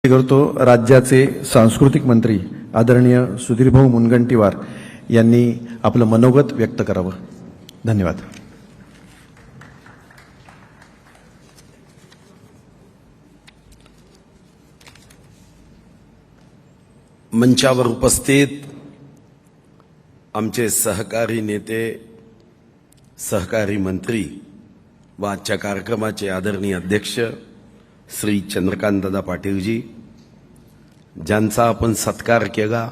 करतो राज्याचे सांस्कृतिक मंत्री आदरणीय सुधीरभाऊ मुनगंटीवार यांनी आपलं मनोगत व्यक्त करावं. धन्यवाद. मंचावर उपस्थित आमचे सहकारी नेते, सहकारी मंत्री व आजच्या कार्यक्रमाचे आदरणीय अध्यक्ष श्री चंद्रकांतदादा पाटीलजी, ज्यांचा आपण सत्कार केला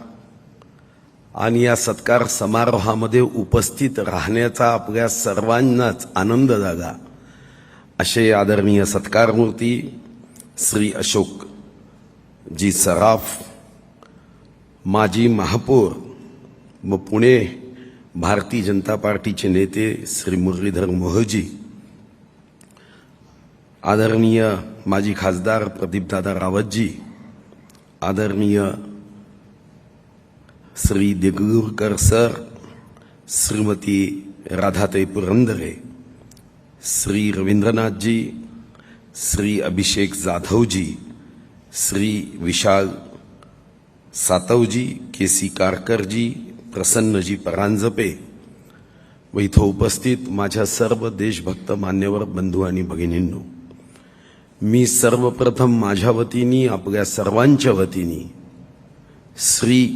आणि या सत्कार समारोहामध्ये उपस्थित राहण्याचा आपल्या सर्वांनाच आनंद झाला, असे आदरणीय सत्कारमूर्ती श्री अशोक जी सराफ, माजी महापौर व पुणे भारतीय जनता पार्टीचे नेते श्री मुरलीधर मोहोळजी, आदरणीय माजी खासदार प्रदीपदादा रावतजी, आदरणीय श्री देगलूरकर सर, श्रीमती राधाताई पुरंदरे, श्री रवींद्रनाथजी, श्री अभिषेक जाधवजी, श्री विशाल सातवजी, केसी कारकरजी, प्रसन्नजी परांजपे व इथं उपस्थित माझ्या सर्व देशभक्त मान्यवर बंधू आणि भगिनींनो, मी सर्वप्रथम माझ्या वतीने आपल्या सर्वांच्या वतीने श्री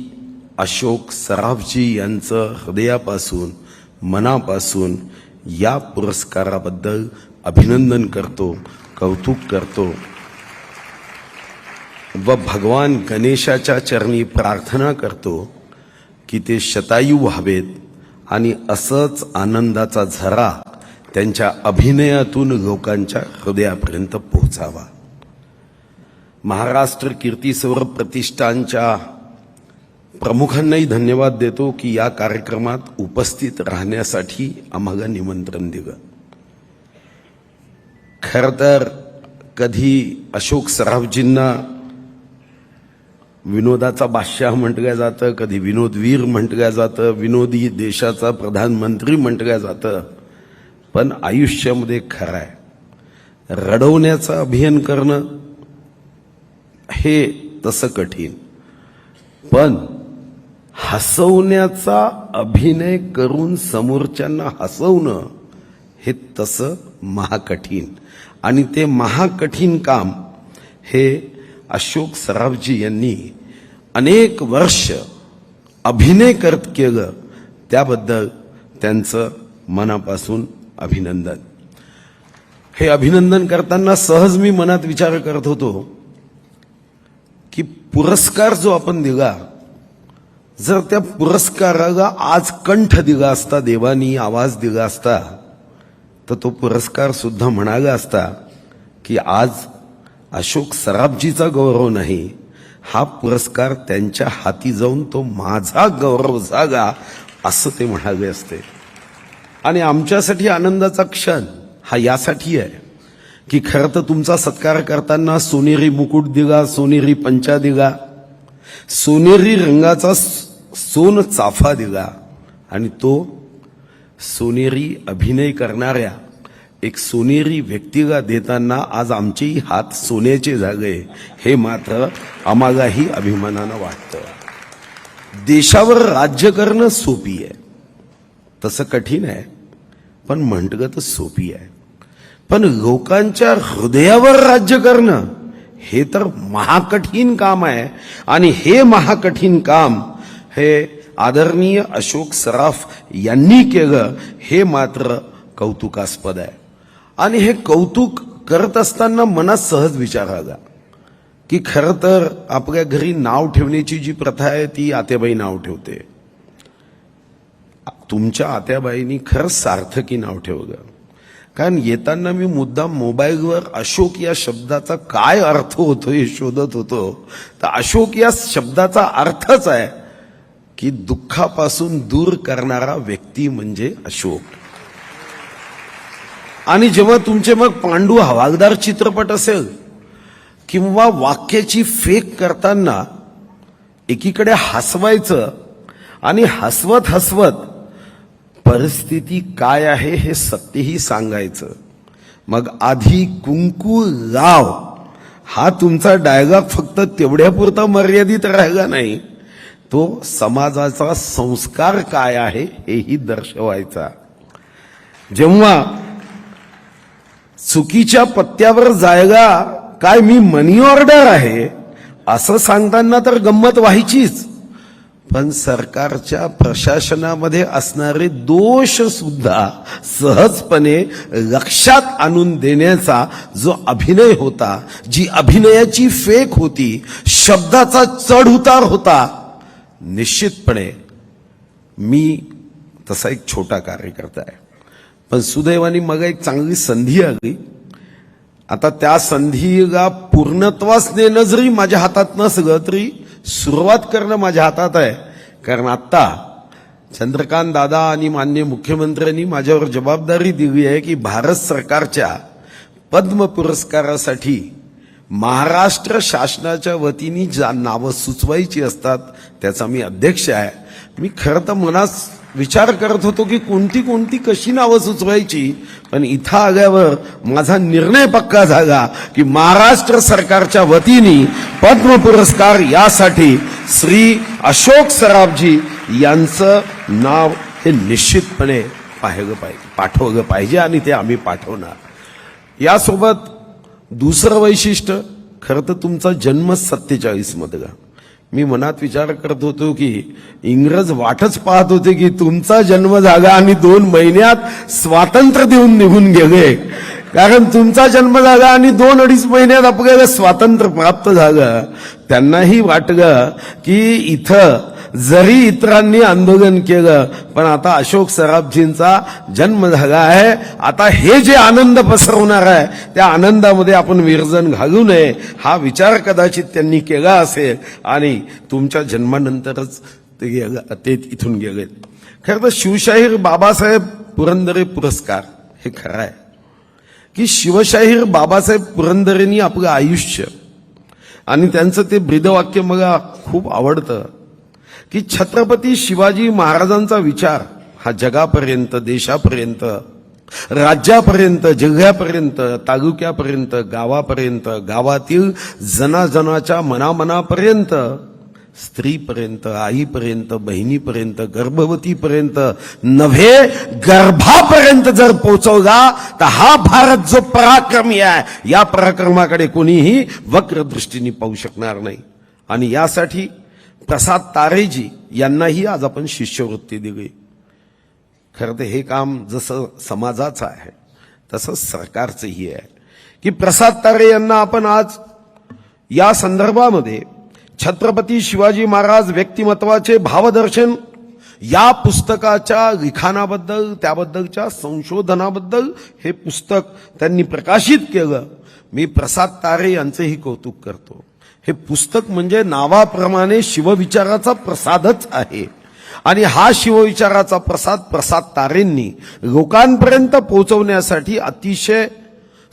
अशोक सराफजी यांचं हृदयापासून मनापासून या पुरस्काराबद्दल अभिनंदन करतो, कौतुक करतो व भगवान गणेशाच्या चरणी प्रार्थना करतो की ते शतायू व्हावेत आणि असंच आनंदाचा झरा त्यांच्या अभिनयातून लोकांच्या हृदयापर्यंत पोहोचावा. महाराष्ट्र कीर्ती सौरभ प्रतिष्ठानच्या प्रमुखांनाही धन्यवाद देतो की या कार्यक्रमात उपस्थित राहण्यासाठी आम्हाला निमंत्रण दिलं. खरं तर कधी अशोक सराफजींना विनोदाचा बादशाह म्हटलं जातं, कधी विनोदवीर म्हटलं जातं, विनोदी देशाचा प्रधानमंत्री म्हटलं जातं, पण आयुष्यामध्ये खरं आहे रडवण्याचं अभिनय करणं हे तसं कठीण, पण हसवण्याचा अभिनय करून समोरच्यांना हसवणं हे तसं महाकठीण. आणि ते महाकठीण काम हे अशोक सराफजी यांनी अनेक वर्ष अभिनय करत केलं, त्याबद्दल त्यांचं मनापासून अभिनंदन. हे अभिनंदन करताना सहज मी मनात विचार करत होतो की पुरस्कार जो आपण दिला, जर त्या पुरस्काराला आज कंठ दिला असता, देवानी आवाज दिला असता, तर तो पुरस्कार सुद्धा म्हणाला असता की आज अशोक सराफजीचा गौरव नाही, हा पुरस्कार त्यांच्या हाती जाऊन तो माझा गौरव झाला असं ते म्हणाले असते. आणि आमच्यासाठी आनंदाचा क्षण हा यासाठी आहे की खरं तर तुमचा सत्कार करताना सोनेरी मुकुट दिला, सोनेरी पंचा दिला, सोनेरी रंगाचा सोन चाफा दिला, आणि तो सोनेरी अभिनय करणाऱ्या एक सोनेरी व्यक्तीला देताना आज आमचेही हात सोन्याचे झाले, हे मात्र आम्हालाही अभिमानानं वाटतं. देशावर राज्य करणं सोपी आहे, तसं कठीण आहे, पण म्हटलं तर सोपी आहे. पण लोकांच्या हृदयावर राज्य करणं हे तर महाकठीण काम आहे. आणि हे महाकठीण काम हे आदरणीय अशोक सराफ यांनी केलं, हे मात्र कौतुकास्पद आहे. आणि हे कौतुक करत असताना मनात सहज विचार आला की खरं तर आपल्या घरी नाव ठेवण्याची जी प्रथा आहे ती आत्याबाई नाव ठेवते. तुमच्या आत्याबाईंनी खरंच सार्थकी नाव ठेवलं, कारण येताना मी मुद्दाम मोबाईलवर अशोक या शब्दाचा काय अर्थ होतो हे शोधत होतो. तर अशोक या शब्दाचा अर्थच आहे की दुःखापासून दूर करणारा व्यक्ती म्हणजे अशोक. आणि जेव्हा तुमचे मग पांडू हवालदार चित्रपट असेल किंवा वाक्याची फेक करताना एकीकडे हसवायचं आणि हसवत हसवत परिस्थिती काय आहे हे सत्यही सांगायचं, मग आधी कुंकू लाव हा तुमचा डायलॉग फक्त तेवढ्यापुरता मर्यादित राहिला नाही, तो समाजाचा संस्कार काय आहे हेही दर्शवायचा. जेव्हा चुकीच्या पत्त्यावर जायला काय मी मनी ऑर्डर आहे असं सांगताना तर गंमत व्हायचीच, पण सरकारच्या प्रशासनामध्ये असणारे दोष सुद्धा सहजपणे लक्षात आणून देण्याचा जो अभिनय होता, जी अभिनयाची फेक होती, शब्दाचा चढ उतार होता, निश्चितपणे मी तसा एक छोटा कार्यकर्ता आहे. पण सुदैवाने मग एक चांगली संधी आली. आता त्या संधीला पूर्णत्वास नेणं जरी माझ्या हातात नसलं तरी सुरुवात करणं माझ्या हातात आहे. कारण आता चंद्रकांत दादा आणि माननीय मुख्यमंत्र्यांनी माझ्यावर जबाबदारी दिली आहे की भारत सरकारच्या पद्म पुरस्कारासाठी महाराष्ट्र शासनाच्या वतीने ज्या नावं सुचवायची असतात त्याचा मी अध्यक्ष आहे. मी खरं तर मनात विचार करत होतो की कोणती कोणती कशी नावं सुचवायची, पण इथं आल्यावर माझा निर्णय पक्का झाला की महाराष्ट्र सरकारच्या वतीने पद्म पुरस्कार यासाठी श्री अशोक सराफजी यांचं नाव हे निश्चितपणे पाठवलं पाहिजे आणि ते आम्ही पाठवणार. यासोबत दुसरं वैशिष्ट्य, खरं तर तुमचा जन्म 47 मधला. मी मनात विचार करत होतो की इंग्रज वाटच पाहत होते की तुमचा जन्म झाला आणि 2 महिन्यात स्वातंत्र्य देऊन निघून गेले. कारण तुमचा जन्म झाला आणि 2-2.5 महिन्यात आपल्याला स्वातंत्र्य प्राप्त झालं. त्यांनाही वाटलं की इथं जरी इतरांनी आंदोलन केलं पण आता अशोक सराफजींचा जन्म झाला आहे, आता हे जे आनंद पसरवणार आहे त्या आनंदामध्ये आपण विरजन घालू नये हा विचार कदाचित त्यांनी केला असेल आणि तुमच्या जन्मानंतरच ते इथून गेले. खरं तर शिवशाहीर बाबासाहेब पुरंदरे पुरस्कार हे खरं आहे की शिवशाहीर बाबासाहेब पुरंदरेंनी आपलं आयुष्य आणि त्यांचं ते ब्रीदवाक्य मला खूप आवडतं की छत्रपती शिवाजी महाराजांचा विचार हा जगापर्यंत, देशापर्यंत, राज्यापर्यंत, जिल्ह्यापर्यंत, तालुक्यापर्यंत, गावापर्यंत, गावातील जनाजनाच्या मनामनापर्यंत, स्त्रीपर्यंत, आईपर्यंत, बहिणीपर्यंत, गर्भवतीपर्यंत नव्हे गर्भापर्यंत जर पोहोचवला तर हा भारत जो पराक्रमी आहे या पराक्रमाकडे कोणीही वक्र दृष्टीने पाहू शकणार नाही. आणि यासाठी प्रसाद तारेजी यांनाही आज आपण शिष्यवृत्ती दिली. खरं तर हे काम जसं समाजाचं आहे तसं सरकारचंही आहे की प्रसाद तारे यांना आपण आज या संदर्भामध्ये छत्रपती शिवाजी महाराज व्यक्तिमत्वाचे भावदर्शन या पुस्तकाच्या लिखाणाबद्दल, त्याबद्दलच्या संशोधनाबद्दल हे पुस्तक त्यांनी प्रकाशित केलं. मी प्रसाद तारे यांचंही कौतुक करतो. हे पुस्तक म्हणजे नावाप्रमाणे शिवविचाराचा प्रसादच आहे आणि हा शिवविचाराचा प्रसाद प्रसाद तारेंनी लोकांपर्यंत पोहोचवण्यासाठी अतिशय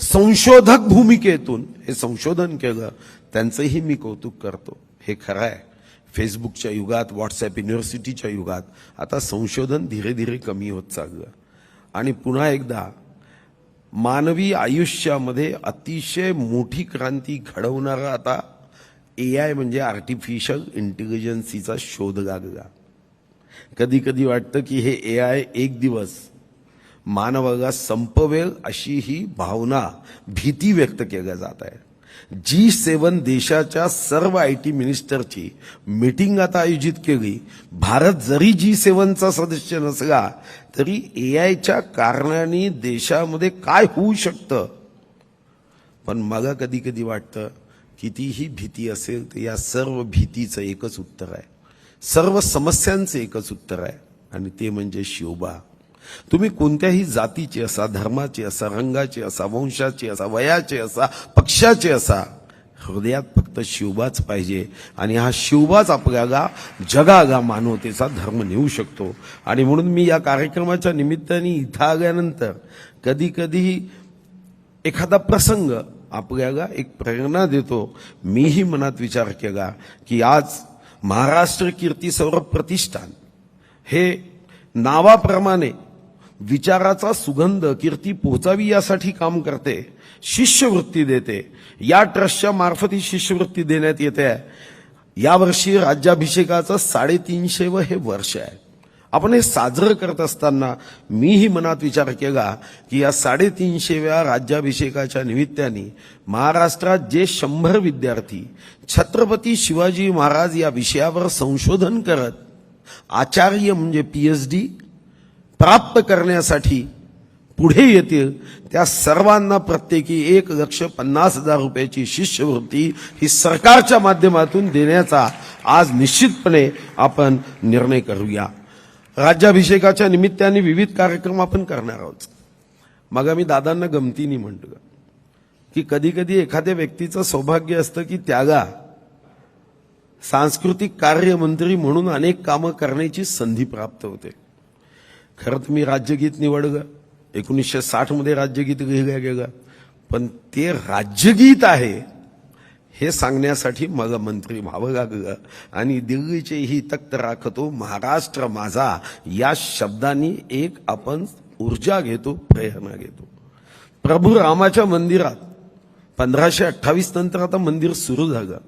संशोधक भूमिकेतून हे संशोधन केलं. त्यांचंही मी कौतुक करतो. हे खरं आहे, फेसबुकच्या युगात, व्हॉट्सअप युनिव्हर्सिटीच्या युगात आता संशोधन धीरे धीरे कमी होत चाललं आणि पुन्हा एकदा मानवी आयुष्यामध्ये अतिशय मोठी क्रांती घडवणारा आता AI म्हणजे आर्टिफिशियल इंटेलिजन्सीचा शोध लागला. कधी कधी वाटतं की हे AI एक दिवस मानवाला संपवेल अशी ही भावना, भीती व्यक्त केल्या जात आहे. G7 देशाच्या सर्व IT मिनिस्टरची मीटिंग आता आयोजित केली. भारत जरी G7चा सदस्य नसला तरी AIच्या कारणाने देशामध्ये काय होऊ शकतं. पण मला कधी कधी वाटतं कितीही भीती असेल तर या सर्व भीतीचं एकच उत्तर आहे, सर्व समस्यांचं एकच उत्तर आहे आणि ते म्हणजे शिवबा. तुम्ही कोणत्याही जातीचे असा, धर्माचे असा, रंगाचे असा, वंशाचे असा, वयाचे असा, पक्षाचे असा, हृदयात फक्त शिवबाच पाहिजे आणि हा शिवबाच आपल्याला जगाला मानवतेचा धर्म नेऊ शकतो. आणि म्हणून मी या कार्यक्रमाच्या निमित्ताने इथं आल्यानंतर कधी कधी एखादा प्रसंग आपल्याला एक प्रेरणा देतो. मीही मनात विचार केला की आज महाराष्ट्र कीर्ती सौरभ प्रतिष्ठान हे नावाप्रमाणे विचाराचा सुगंध कीर्ती पोहोचावी यासाठी काम करते, शिष्यवृत्ती देते. या ट्रस्टच्या मार्फत ही शिष्यवृत्ती देण्यात येते. यावर्षी राज्याभिषेकाचं 350वं हे वर्ष आहे. आपण हे साजरं करत असताना मीही मनात विचार केला की या 350व्या राज्याभिषेकाच्या निमित्ताने महाराष्ट्रात जे 100 विद्यार्थी छत्रपती शिवाजी महाराज या विषयावर संशोधन करत आचार्य म्हणजे PhD प्राप्त करण्यासाठी पुढे येतील, त्या सर्वांना प्रत्येकी 1,50,000 रुपयाची शिष्यवृत्ती ही सरकारच्या माध्यमातून देण्याचा आज निश्चितपणे आपण निर्णय करूया. राज्याभिषेकाच्या निमित्ताने विविध कार्यक्रम आपण करणार आहोत. मग आम्ही दादांना गमतीने म्हणतो की कधी कधी एखाद्या व्यक्तीचं सौभाग्य असतं की त्याला सांस्कृतिक कार्यमंत्री म्हणून अनेक कामं करण्याची संधी प्राप्त होते. खरं तर मी राज्यगीत निवडलं, 1960 मध्ये राज्यगीत लिहिलं गेलं, पण ते राज्यगीत आहे हे सांगण्यासाठी मला मंत्री व्हावं लागलं आणि दिल्लीचेही तख्त राखतो महाराष्ट्र माझा या शब्दांनी एक आपण ऊर्जा घेतो, प्रेरणा घेतो. प्रभू रामाच्या मंदिरात 1528 नंतर आता मंदिर सुरू झालं.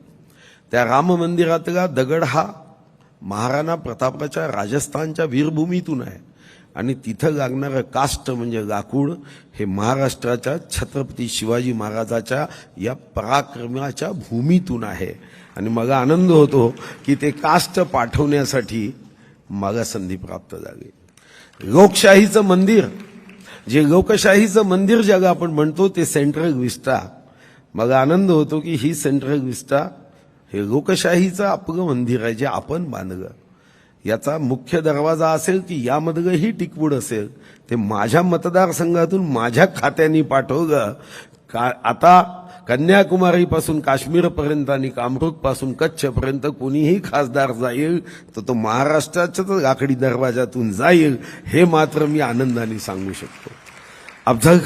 त्या राम मंदिरातला दगड हा महाराणा प्रतापाच्या राजस्थानच्या वीरभूमीतून आहे आणि तिथं लागणारं काष्ट म्हणजे लाकूड हे महाराष्ट्राच्या छत्रपती शिवाजी महाराजाच्या या पराक्रमाच्या भूमीतून आहे. आणि मला आनंद होतो की ते काष्ट पाठवण्यासाठी मला संधी प्राप्त झाली. लोकशाहीचं मंदिर, जे लोकशाहीचं मंदिर ज्याला आपण म्हणतो ते सेंट्रल विस्टा, मला आनंद होतो की ही सेंट्रल विस्टा हे लोकशाहीचं आपलं मंदिर आहे जे आपण बांधलं. याचा मुख्य दरवाजा असेल की यामधलंही टिकवूड असेल ते माझ्या मतदारसंघातून माझ्या खात्याने पाठवलं. आता कन्याकुमारीपासून काश्मीरपर्यंत आणि कामरूपपासून कच्छपर्यंत कोणीही खासदार जाईल तर तो महाराष्ट्राच्याच लाकडी दरवाजातून जाईल हे मात्र मी आनंदाने सांगू शकतो. अफजल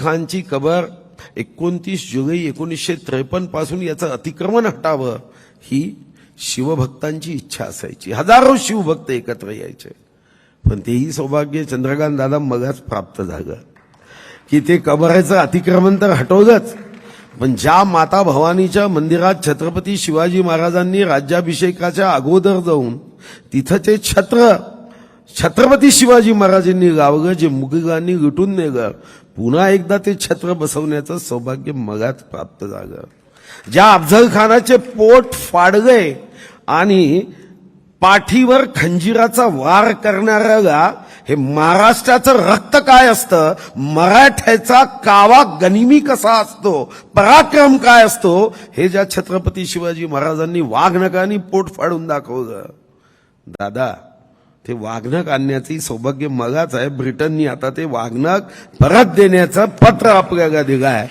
खानची कबर 29 जुलै 1953 पासून याचं अतिक्रमण हटावं ही शिवभक्तांची इच्छा असायची. हजारो शिवभक्त एकत्र यायचे, पण तेही सौभाग्य चंद्रकांत दादा मलाच प्राप्त झालं की ते कबराचं अतिक्रमण तर हटवलंच, पण ज्या माता भवानीच्या मंदिरात छत्रपती शिवाजी महाराजांनी राज्याभिषेकाच्या अगोदर जाऊन तिथं ते छत्रपती शिवाजी महाराजांनी लावलं, जे मुघलांनी लुटून नेलं, पुन्हा एकदा ते छत्र बसवण्याचं सौभाग्य मलाच प्राप्त झालं. ज्या अफजल खानाचे पोट फाडले आणि पाठीवर खंजिराचा वार करणाऱ्याला हे महाराष्ट्राचं रक्त काय असतं, मराठ्याचा कावा गनिमी कसा असतो, पराक्रम काय असतो, हे ज्या छत्रपती शिवाजी महाराजांनी वाघनकांनी पोट फाडून दाखवलं. दादा, ते वाघनक आणण्याचे सौभाग्य मलाच आहे. ब्रिटननी आता ते वाघनक परत देण्याचं पत्र आपल्याला दिलं आहे.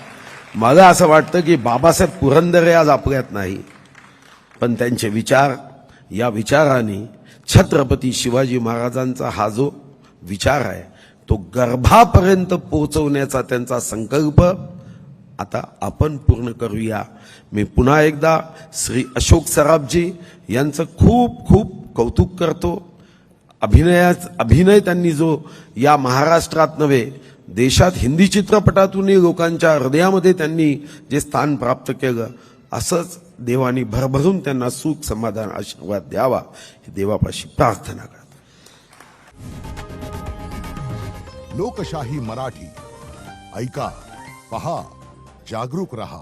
मला असं वाटतं की बाबासाहेब पुरंदरे आज आपल्यात नाही, पण त्यांचे विचार, या विचाराने छत्रपती शिवाजी महाराजांचा हा जो विचार आहे तो गर्भापर्यंत पोहोचवण्याचा त्यांचा संकल्प आता आपण पूर्ण करूया. मी पुन्हा एकदा श्री अशोक सराफजी यांचं खूप खूप कौतुक करतो. अभिनय त्यांनी जो या महाराष्ट्रात नव्हे देशात हिंदी चित्रपटातूनही लोकांच्या हृदयामध्ये त्यांनी जे स्थान प्राप्त केलं, असंच देवानी भरभरून त्यांना सुख समाधान आशीर्वाद द्यावा ही देवापाशी प्रार्थना करतो. लोकशाही मराठी ऐका, पहा, जागरूक रहा.